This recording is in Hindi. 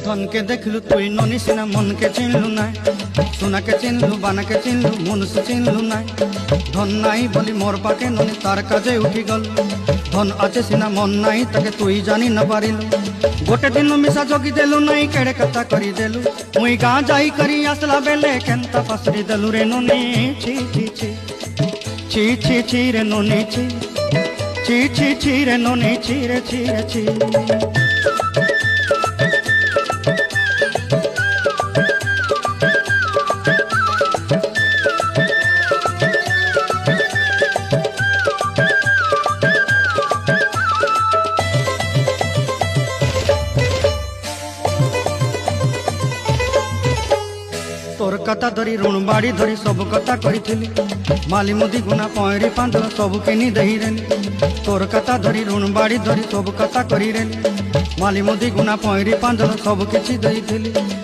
धन के देखलु तुई ननी सिना मन के चिन्हलु ना सोना के चिन्हलु बाना के चिन्हलु मनुष्य चिन्हलु ना धन नाई बोली मोर पाके ननी तार काजे उठी गल धन आचे सिना मन नाई ताके तुई जानी न पारिलु गोटे दिन मिसा जोगी देलु नाई केड़े कथा करी देलु मुई गाँ जाई करी आसला बेले केंता पसरी देलु रे ननी छी छी छी छी छी छी रे ननी छी छी छी छी रे ननी छी रे छी रे छी तोर कथा धरी ऋण बाड़ी धरी सब कथा कही माली मुदी गुना पयरी पांदल सब किनी दही रेली तोर कथा धरी ऋण बाड़ी धरी सब कथा करी रेली माली मुदी गुना पयरी पांदल सब किछि दही